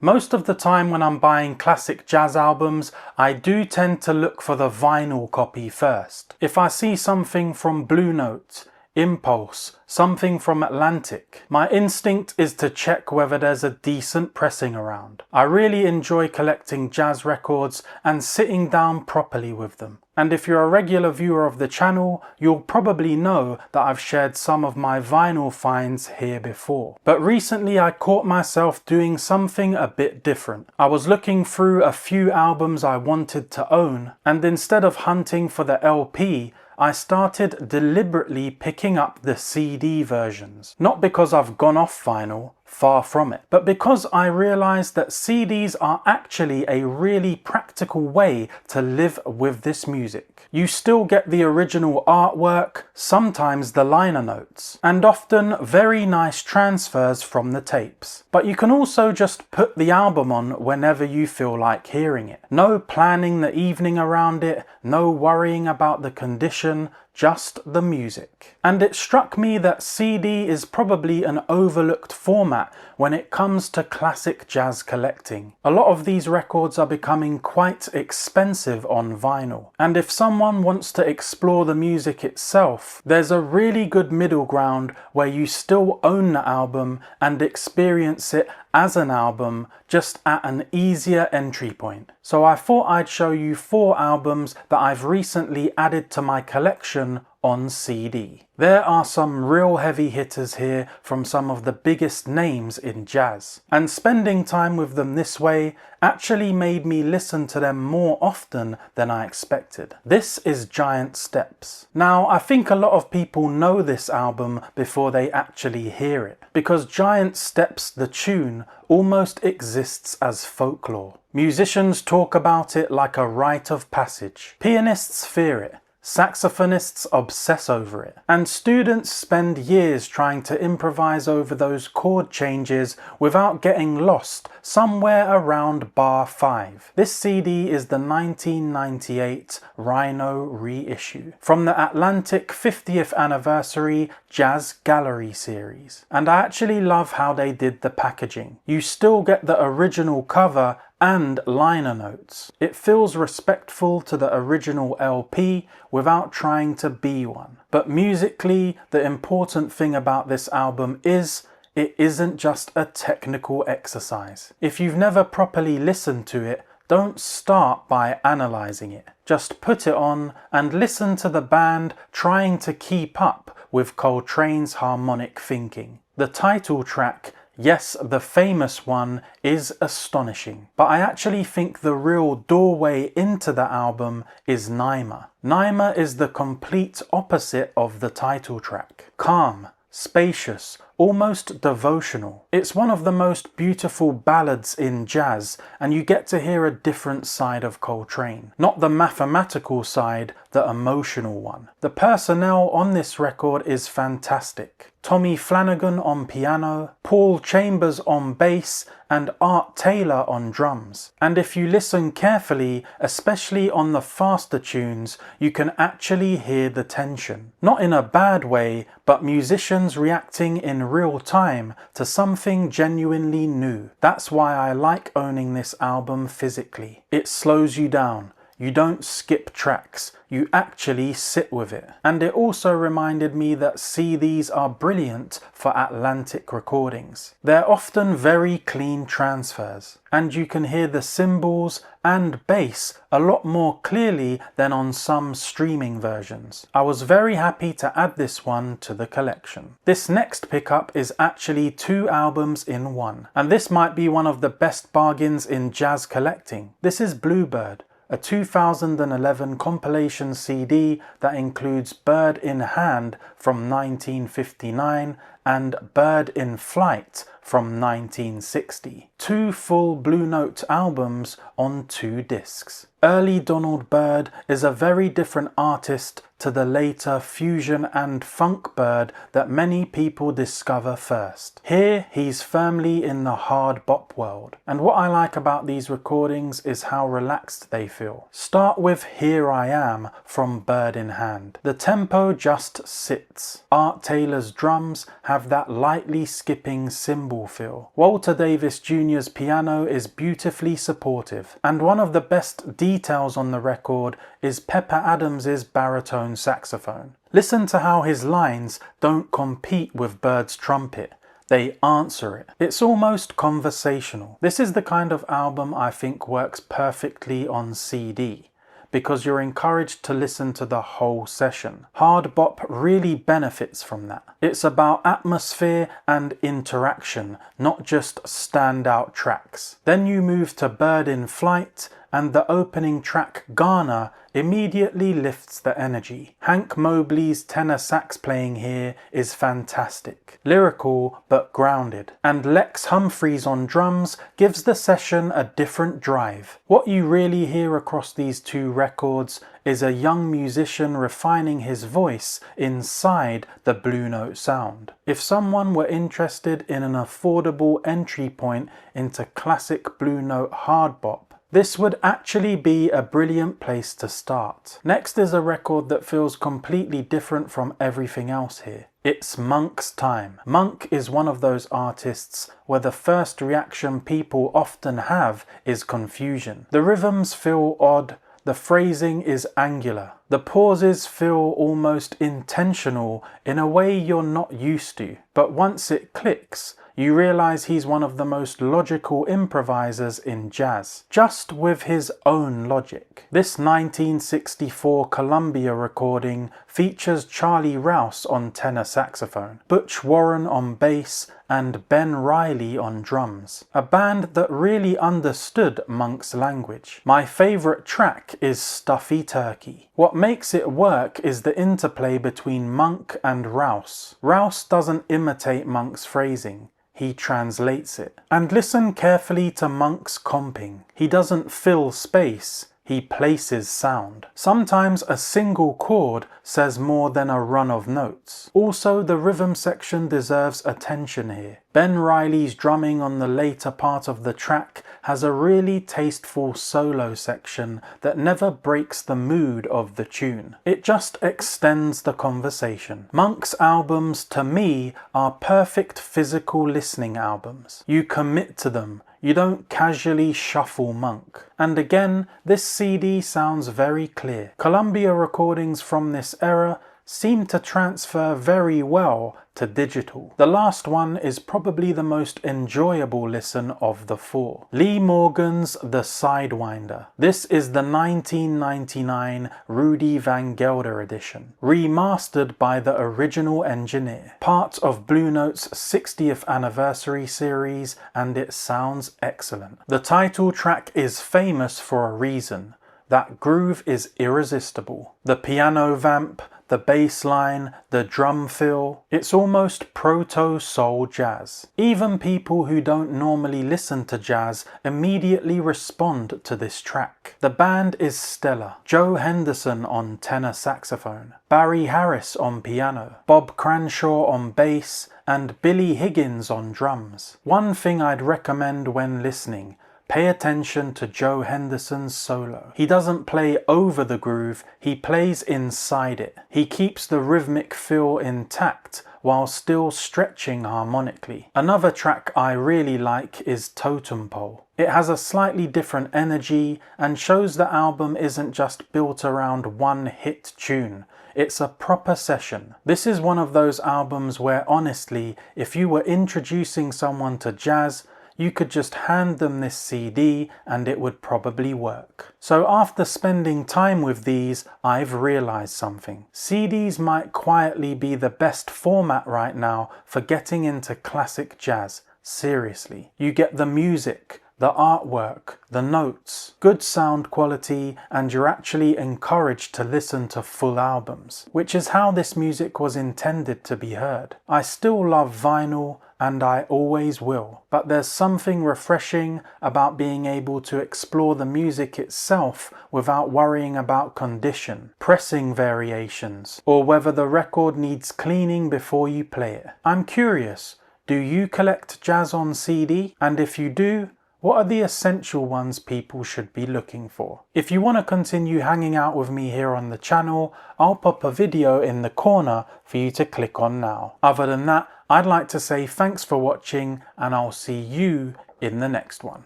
Most of the time when I'm buying classic jazz albums, I do tend to look for the vinyl copy first. If I see something from Blue Note, Impulse, something from Atlantic, my instinct is to check whether there's a decent pressing around. I really enjoy collecting jazz records and sitting down properly with them. And if you're a regular viewer of the channel, you'll probably know that I've shared some of my vinyl finds here before. But recently I caught myself doing something a bit different. I was looking through a few albums I wanted to own, and instead of hunting for the LP, I started deliberately picking up the CD versions. Not because I've gone off vinyl, far from it, but because I realized that CDs are actually a really practical way to live with this music. You still get the original artwork, sometimes the liner notes, and often very nice transfers from the tapes. But you can also just put the album on whenever you feel like hearing it. No planning the evening around it, no worrying about the condition, just the music. And it struck me that CD is probably an overlooked format when it comes to classic jazz collecting. A lot of these records are becoming quite expensive on vinyl, and if someone wants to explore the music itself, there's a really good middle ground where you still own the album and experience it as an album, just at an easier entry point. So I thought I'd show you 4 albums that I've recently added to my collection on CD. There are some real heavy hitters here from some of the biggest names in jazz, and spending time with them this way actually made me listen to them more often than I expected. This is Giant Steps. Now, I think a lot of people know this album before they actually hear it, because Giant Steps, the tune, almost exists as folklore. Musicians talk about it like a rite of passage. Pianists fear it. Saxophonists obsess over it, and students spend years trying to improvise over those chord changes without getting lost somewhere around bar 5. This CD is the 1998 Rhino reissue from the Atlantic 50th Anniversary Jazz Gallery series, and I actually love how they did the packaging. You still get the original cover and liner notes. It feels respectful to the original LP without trying to be one. But musically, the important thing about this album is it isn't just a technical exercise. If you've never properly listened to it, don't start by analysing it. Just put it on and listen to the band trying to keep up with Coltrane's harmonic thinking. The title track, yes, the famous one, is astonishing, but I actually think the real doorway into the album is Naima. Naima is the complete opposite of the title track. Calm, spacious, almost devotional. It's one of the most beautiful ballads in jazz, and you get to hear a different side of Coltrane. Not the mathematical side, the emotional one. The personnel on this record is fantastic. Tommy Flanagan on piano, Paul Chambers on bass, and Art Taylor on drums. And if you listen carefully, especially on the faster tunes, you can actually hear the tension. Not in a bad way, but musicians reacting in real time to something genuinely new. That's why I like owning this album physically. It slows you down. You don't skip tracks, you actually sit with it. And it also reminded me that CDs are brilliant for Atlantic recordings. They're often very clean transfers, and you can hear the cymbals and bass a lot more clearly than on some streaming versions. I was very happy to add this one to the collection. This next pickup is actually 2 albums in one, and this might be one of the best bargains in jazz collecting. This is Byrd, a 2011 compilation CD that includes Byrd in Hand from 1959 and Byrd in Flight from 1960. 2 full Blue Note albums on 2 discs. Early Donald Byrd is a very different artist to the later fusion and funk Byrd that many people discover first. Here he's firmly in the hard bop world, and what I like about these recordings is how relaxed they feel. Start with Here I Am from Byrd in Hand. The tempo just sits. Art Taylor's drums have that lightly skipping cymbal feel. Walter Davis Jr.'s piano is beautifully supportive, and one of the best details on the record is Pepper Adams's baritone saxophone. Listen to how his lines don't compete with Byrd's trumpet. They answer it. It's almost conversational. This is the kind of album I think works perfectly on CD, because you're encouraged to listen to the whole session. Hard bop really benefits from that. It's about atmosphere and interaction, not just standout tracks. Then you move to Byrd in Flight, and the opening track Ghana immediately lifts the energy. Hank Mobley's tenor sax playing here is fantastic. Lyrical but grounded. And Lex Humphries on drums gives the session a different drive. What you really hear across these two records is a young musician refining his voice inside the Blue Note sound. If someone were interested in an affordable entry point into classic Blue Note hard bop, this would actually be a brilliant place to start. Next is a record that feels completely different from everything else here. It's Monk's Time. Monk is one of those artists where the first reaction people often have is confusion. The rhythms feel odd, the phrasing is angular. The pauses feel almost intentional in a way you're not used to. But once it clicks, you realize he's one of the most logical improvisers in jazz, just with his own logic. This 1964 Columbia recording features Charlie Rouse on tenor saxophone, Butch Warren on bass, and Ben Riley on drums. A band that really understood Monk's language. My favorite track is Stuffy Turkey. What makes it work is the interplay between Monk and Rouse. Rouse doesn't imitate Monk's phrasing. He translates it. And listen carefully to Monk's comping. He doesn't fill space, he places sound. Sometimes a single chord says more than a run of notes. Also, the rhythm section deserves attention here. Ben Riley's drumming on the later part of the track has a really tasteful solo section that never breaks the mood of the tune. It just extends the conversation. Monk's albums, to me, are perfect physical listening albums. You commit to them. You don't casually shuffle Monk. And again, this CD sounds very clear. Columbia recordings from this era seem to transfer very well to digital. The last one is probably the most enjoyable listen of the four. Lee Morgan's The Sidewinder. This is the 1999 Rudy Van Gelder edition, remastered by the original engineer. Part of Blue Note's 60th anniversary series, and it sounds excellent. The title track is famous for a reason. That groove is irresistible. The piano vamp, the bass line, the drum fill, it's almost proto-soul jazz. Even people who don't normally listen to jazz immediately respond to this track. The band is stellar. Joe Henderson on tenor saxophone, Barry Harris on piano, Bob Cranshaw on bass, and Billy Higgins on drums. One thing I'd recommend when listening: pay attention to Joe Henderson's solo. He doesn't play over the groove, he plays inside it. He keeps the rhythmic feel intact while still stretching harmonically. Another track I really like is Totem Pole. It has a slightly different energy and shows the album isn't just built around one hit tune. It's a proper session. This is one of those albums where honestly, if you were introducing someone to jazz, you could just hand them this CD and it would probably work. So after spending time with these, I've realized something. CDs might quietly be the best format right now for getting into classic jazz. Seriously. You get the music, the artwork, the notes, good sound quality, and you're actually encouraged to listen to full albums, which is how this music was intended to be heard. I still love vinyl, and I always will, but there's something refreshing about being able to explore the music itself without worrying about condition, pressing variations, or whether the record needs cleaning before you play it. I'm curious, do you collect jazz on CD? And if you do, what are the essential ones people should be looking for? If you want to continue hanging out with me here on the channel, I'll pop a video in the corner for you to click on now. Other than that, I'd like to say thanks for watching, and I'll see you in the next one.